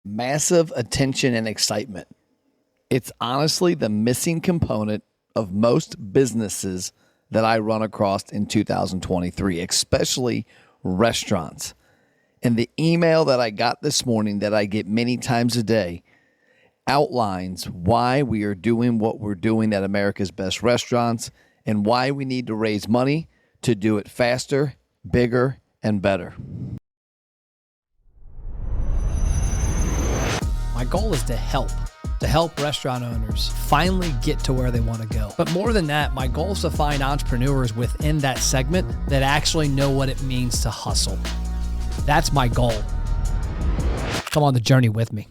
Massive attention and excitement. It's honestly the missing component of most businesses that I run across in 2023, especially restaurants. And the email that I got this morning that I get many times a day outlines why we are doing what we're doing at America's Best Restaurants and why we need to raise money to do it faster, bigger, and better. My goal is to help restaurant owners finally get to where they want to go. But more than that, my goal is to find entrepreneurs within that segment that actually know what it means to hustle. That's my goal. Come on the journey with me.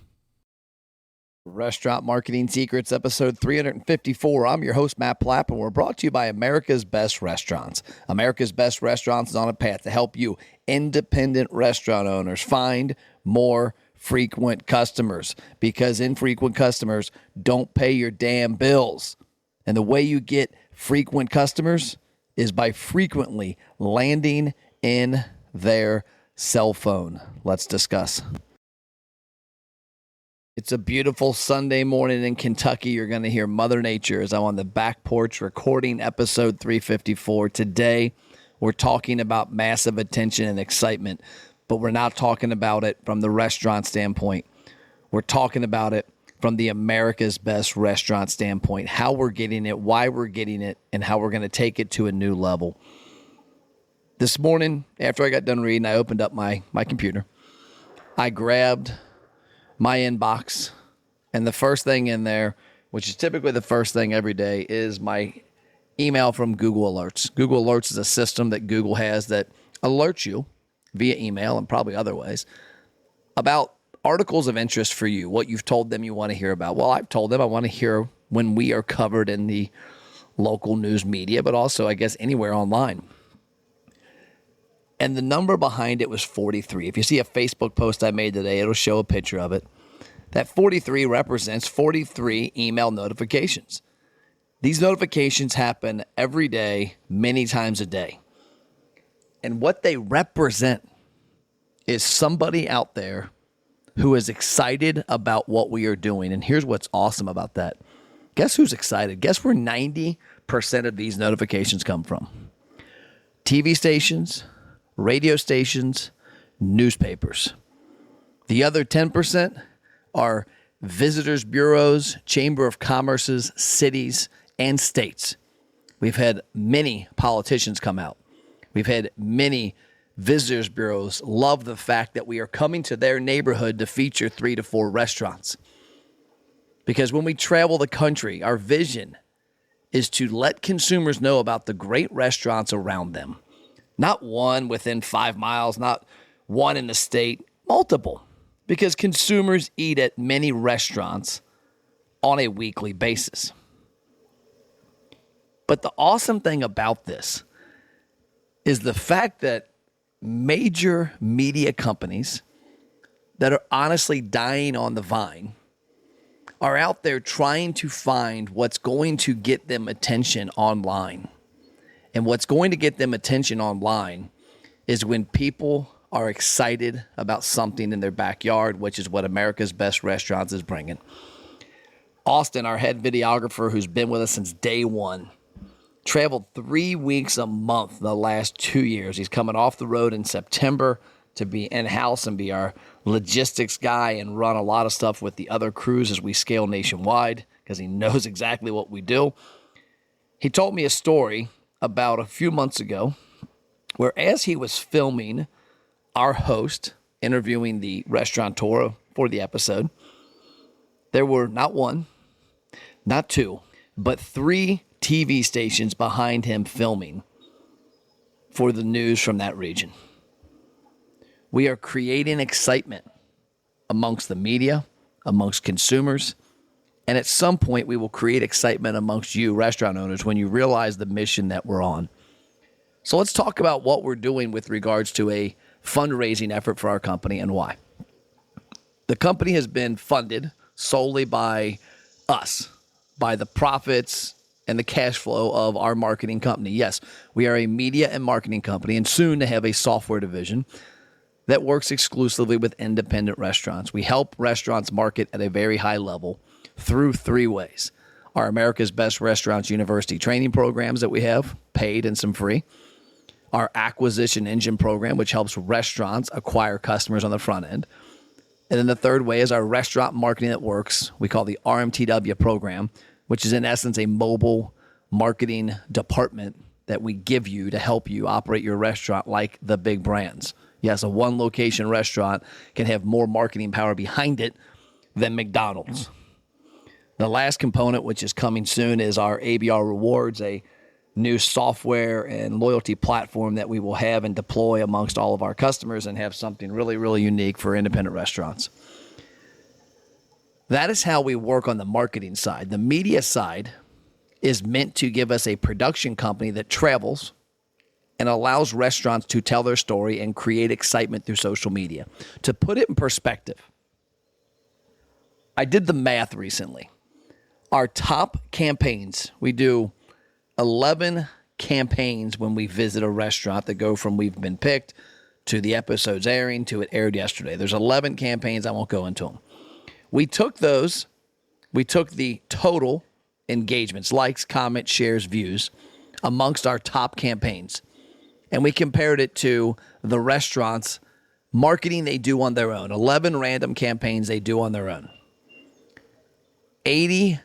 Restaurant Marketing Secrets, episode 354. I'm your host, Matt Plapp, and we're brought to you by America's Best Restaurants. America's Best Restaurants is on a path to help you independent restaurant owners find more frequent customers, because infrequent customers don't pay your damn bills. And the way you get frequent customers is by frequently landing in their cell phone. Let's discuss. It's a beautiful Sunday morning in Kentucky. You're going to hear Mother Nature as I'm on the back porch recording episode 354. Today, we're talking about massive attention and excitement, but we're not talking about it from the restaurant standpoint. We're talking about it from the America's Best Restaurant standpoint, how we're getting it, why we're getting it, and how we're going to take it to a new level. This morning, after I got done reading, I opened up my computer. I grabbed my inbox, and the first thing in there, which is typically the first thing every day, is my email from Google Alerts. Google Alerts is a system that Google has that alerts you via email and probably other ways about articles of interest for you, what you've told them you want to hear about. Well, I've told them I want to hear when we are covered in the local news media, but also, I guess, anywhere online. And the number behind it was 43. If you see a Facebook post I made today, it'll show a picture of it. That 43 represents 43 email notifications. These notifications happen every day, many times a day. And what they represent is somebody out there who is excited about what we are doing. And here's what's awesome about that. Guess who's excited? Guess where 90% of these notifications come from? TV stations, radio stations, newspapers. The other 10% are visitors bureaus, chamber of commerces, cities, and states. We've had many politicians come out. We've had many visitors bureaus love the fact that we are coming to their neighborhood to feature 3 to 4 restaurants. Because when we travel the country, our vision is to let consumers know about the great restaurants around them. Not one within 5 miles, not one in the state, multiple. Because consumers eat at many restaurants on a weekly basis. But the awesome thing about this is the fact that major media companies that are honestly dying on the vine are out there trying to find what's going to get them attention online. And what's going to get them attention online is when people are excited about something in their backyard, which is what America's Best Restaurants is bringing. Austin, our head videographer, who's been with us since day one, traveled 3 weeks a month the last 2 years. He's coming off the road in September to be in-house and be our logistics guy and run a lot of stuff with the other crews as we scale nationwide because he knows exactly what we do. He told me a story about a few months ago where as he was filming our host interviewing the restaurateur for the episode, there were not one, not two, but 3 TV stations behind him filming for the news from that region. We are creating excitement amongst the media, amongst consumers, and at some point we will create excitement amongst you restaurant owners when you realize the mission that we're on. So let's talk about what we're doing with regards to a fundraising effort for our company and why. The company has been funded solely by us, by the profits and the cash flow of our marketing company. Yes, we are a media and marketing company and soon to have a software division. that works exclusively with independent restaurants. We help restaurants market at a very high level through 3 ways. Our America's Best Restaurants University training programs that we have, paid and some free. Our acquisition engine program, which helps restaurants acquire customers on the front end. And then the third way is our restaurant marketing that works. We call the RMTW program, which is in essence a mobile marketing department that we give you to help you operate your restaurant like the big brands. Yes, a one location restaurant can have more marketing power behind it than McDonald's. The last component, which is coming soon, is our ABR Rewards, a new software and loyalty platform that we will have and deploy amongst all of our customers and have something really, really unique for independent restaurants. That is how we work on the marketing side. The media side is meant to give us a production company that travels and allows restaurants to tell their story and create excitement through social media. To put it in perspective, I did the math recently. Our top campaigns, we do 11 campaigns when we visit a restaurant that go from we've been picked to the episode's airing to it aired yesterday. There's 11 campaigns. I won't go into them. We took the total engagements, likes, comments, shares, views amongst our top campaigns, and we compared it to the restaurants' marketing they do on their own. 11 random campaigns they do on their own. 80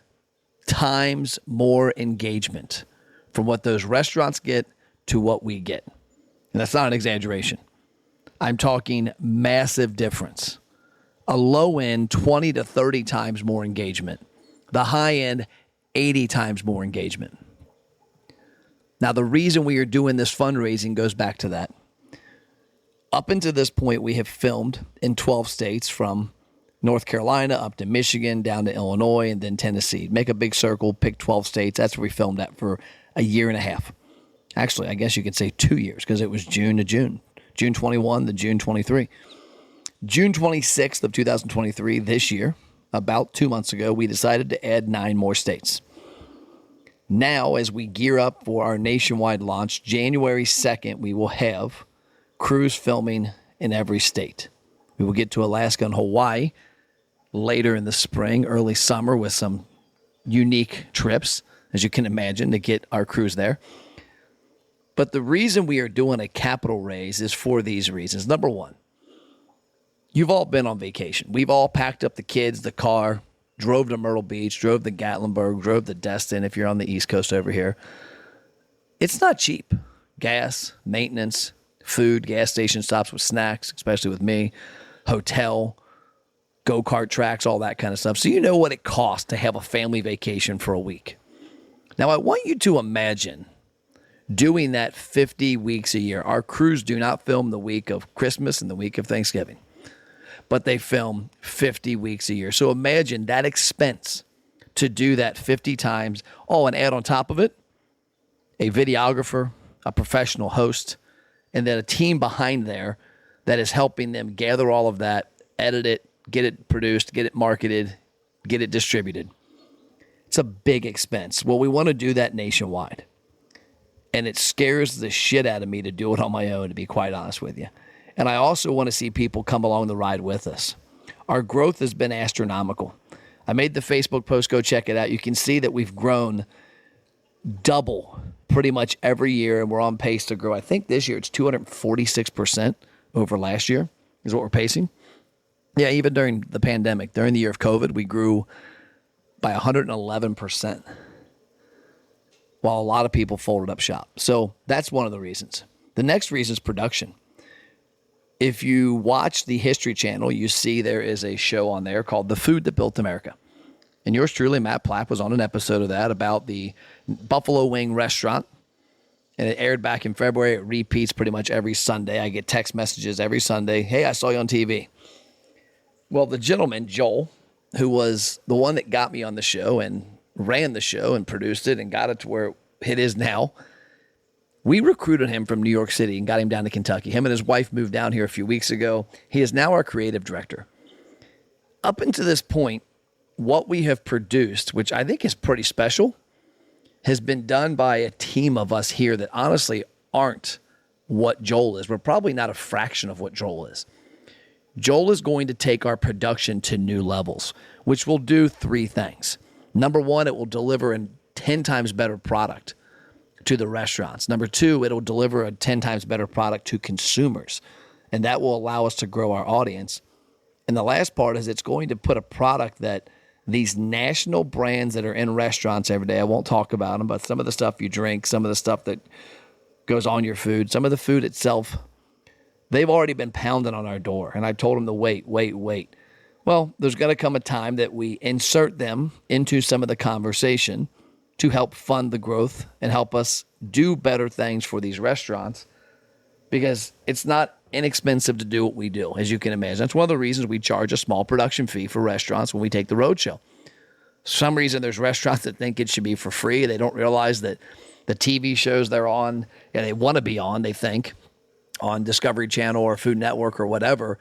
times more engagement from what those restaurants get to what we get. And that's not an exaggeration. I'm talking massive difference. A low end, 20 to 30 times more engagement. The high end, 80 times more engagement. Now, the reason we are doing this fundraising goes back to that. Up until this point, we have filmed in 12 states from North Carolina up to Michigan, down to Illinois, and then Tennessee. Make a big circle, pick 12 states. That's where we filmed at for a year and a half. Actually, I guess you could say 2 years because it was June to June. June 21 to June 23. June 26th of 2023, this year, about 2 months ago, we decided to add 9 more states. Now, as we gear up for our nationwide launch, January 2nd, we will have crews filming in every state. We will get to Alaska and Hawaii later in the spring, early summer, with some unique trips, as you can imagine, to get our crews there. But the reason we are doing a capital raise is for these reasons. Number one, you've all been on vacation. We've all packed up the kids, the car, drove to Myrtle Beach, drove to Gatlinburg, drove to Destin if you're on the East Coast over here. It's not cheap. Gas, maintenance, food, gas station stops with snacks, especially with me, hotel, go-kart tracks, all that kind of stuff. So you know what it costs to have a family vacation for a week. Now, I want you to imagine doing that 50 weeks a year. Our crews do not film the week of Christmas and the week of Thanksgiving, but they film 50 weeks a year. So imagine that expense to do that 50 times. Oh, and add on top of it, a videographer, a professional host, and then a team behind there that is helping them gather all of that, edit it, get it produced, get it marketed, get it distributed. It's a big expense. Well, we want to do that nationwide. And it scares the shit out of me to do it on my own, to be quite honest with you. And I also want to see people come along the ride with us. Our growth has been astronomical. I made the Facebook post. Go check it out. You can see that we've grown double pretty much every year, and we're on pace to grow. I think this year it's 246% over last year is what we're pacing. Yeah, even during the pandemic, during the year of COVID, we grew by 111%, while a lot of people folded up shop. So that's one of the reasons. The next reason is production. If you watch the History Channel, you see there is a show on there called The Food That Built America. And yours truly, Matt Platt, was on an episode of that about the Buffalo Wing restaurant. And it aired back in February. It repeats pretty much every Sunday. I get text messages every Sunday. Hey, I saw you on TV. Well, the gentleman, Joel, who was the one that got me on the show and ran the show and produced it and got it to where it is now, we recruited him from New York City and got him down to Kentucky. Him and his wife moved down here a few weeks ago. He is now our creative director. Up until this point, what we have produced, which I think is pretty special, has been done by a team of us here that honestly aren't what Joel is. We're probably not a fraction of what Joel is. Joel is going to take our production to new levels, which will do three things. Number one, it will deliver a 10 times better product to the restaurants. Number two, it'll deliver a 10 times better product to consumers, and that will allow us to grow our audience. And the last part is it's going to put a product that these national brands that are in restaurants every day, I won't talk about them, but some of the stuff you drink, some of the stuff that goes on your food, some of the food itself, they've already been pounding on our door. And I told them to wait. Well, there's going to come a time that we insert them into some of the conversation to help fund the growth and help us do better things for these restaurants, because it's not inexpensive to do what we do, as you can imagine. That's one of the reasons we charge a small production fee for restaurants when we take the roadshow. For some reason, there's restaurants that think it should be for free. They don't realize that the TV shows they're on, and they want to be on, they think, on Discovery Channel or Food Network or whatever,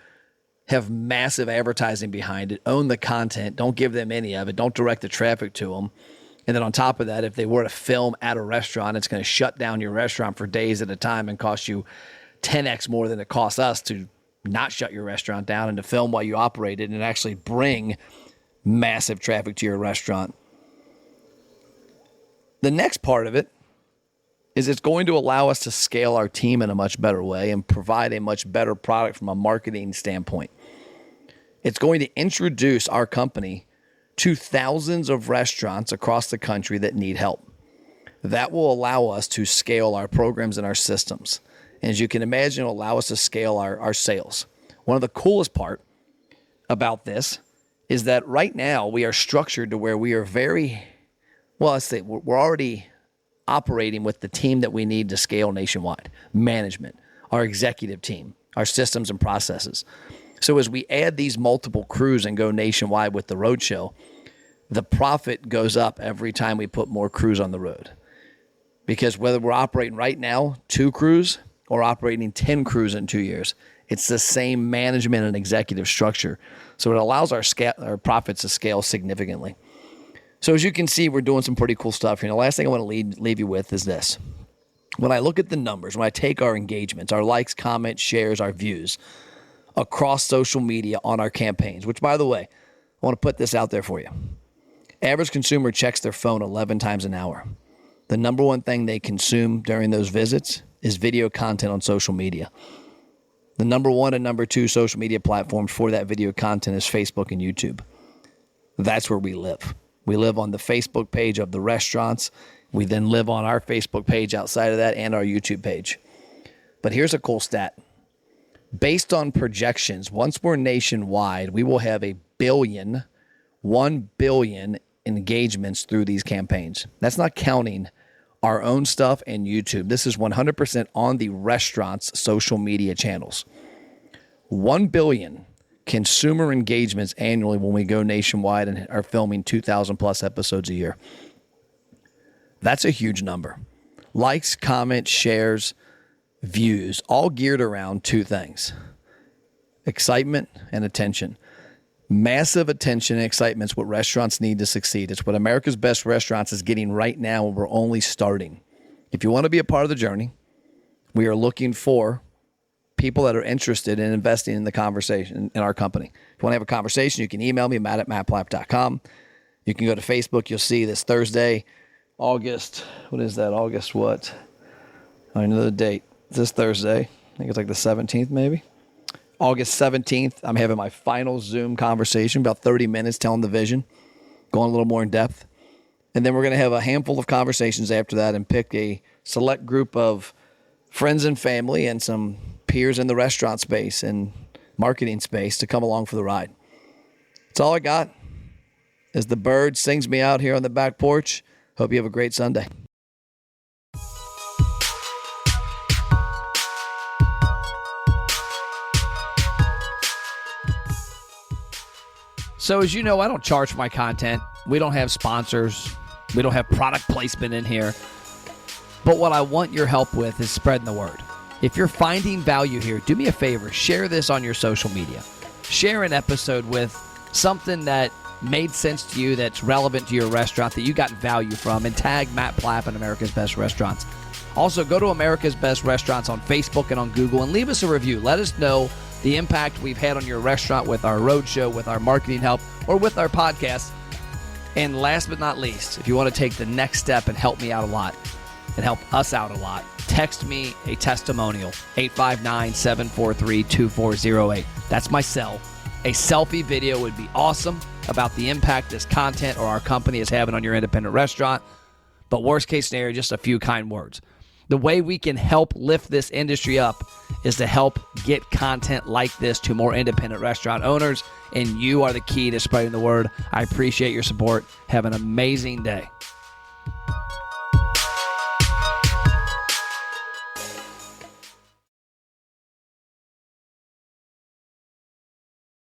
have massive advertising behind it, own the content, don't give them any of it, don't direct the traffic to them. And then on top of that, if they were to film at a restaurant, it's going to shut down your restaurant for days at a time and cost you 10x more than it costs us to not shut your restaurant down and to film while you operate it and actually bring massive traffic to your restaurant. The next part of it is it's going to allow us to scale our team in a much better way and provide a much better product from a marketing standpoint. It's going to introduce our company to thousands of restaurants across the country that need help. That will allow us to scale our programs and our systems. And as you can imagine, it'll allow us to scale our sales. One of the coolest part about this is that right now we are structured to where we are we're already operating with the team that we need to scale nationwide. Management, our executive team, our systems and processes. So as we add these multiple crews and go nationwide with the roadshow, the profit goes up every time we put more crews on the road. Because whether we're operating right now 2 crews or operating 10 crews in 2 years, it's the same management and executive structure. So it allows our profits to scale significantly. So as you can see, we're doing some pretty cool stuff here. And the last thing I want to leave you with is this. When I look at the numbers, when I take our engagements, our likes, comments, shares, our views across social media on our campaigns, which, by the way, I want to put this out there for you. Average consumer checks their phone 11 times an hour. The number one thing they consume during those visits is video content on social media. The number one and number two social media platforms for that video content is Facebook and YouTube. That's where we live. We live on the Facebook page of the restaurants. We then live on our Facebook page outside of that and our YouTube page. But here's a cool stat. Based on projections, once we're nationwide, we will have 1 billion engagements through these campaigns. That's not counting our own stuff and YouTube. This is 100% on the restaurant's social media channels. 1 billion consumer engagements annually when we go nationwide and are filming 2,000 plus episodes a year. That's a huge number. Likes, comments, shares, views, all geared around 2 things: excitement and attention. Massive attention and excitement is what restaurants need to succeed. It's what America's Best Restaurants is getting right now, and we're only starting. If you want to be a part of the journey, we are looking for people that are interested in investing in the conversation in our company. If you want to have a conversation, you can email me, matt@mattplapp.com. You can go to Facebook. You'll see this Thursday, August what? I know the date. This Thursday. I think it's like the 17th maybe. August 17th, I'm having my final Zoom conversation, about 30 minutes telling the vision, going a little more in depth. And then we're going to have a handful of conversations after that and pick a select group of friends and family and some peers in the restaurant space and marketing space to come along for the ride. That's all I got. As the bird sings me out here on the back porch, hope you have a great Sunday. So as you know, I don't charge for my content. We don't have sponsors. We don't have product placement in here. But what I want your help with is spreading the word. If you're finding value here, do me a favor. Share this on your social media. Share an episode with something that made sense to you, that's relevant to your restaurant, that you got value from, and tag Matt Plapp and America's Best Restaurants. Also, go to America's Best Restaurants on Facebook and on Google and leave us a review. Let us know the impact we've had on your restaurant with our roadshow, with our marketing help, or with our podcast. And last but not least, if you want to take the next step and help me out a lot and help us out a lot, text me a testimonial, 859-743-2408. That's my cell. A selfie video would be awesome about the impact this content or our company is having on your independent restaurant. But worst case scenario, just a few kind words. The way we can help lift this industry up is to help get content like this to more independent restaurant owners, and you are the key to spreading the word. I appreciate your support. Have an amazing day.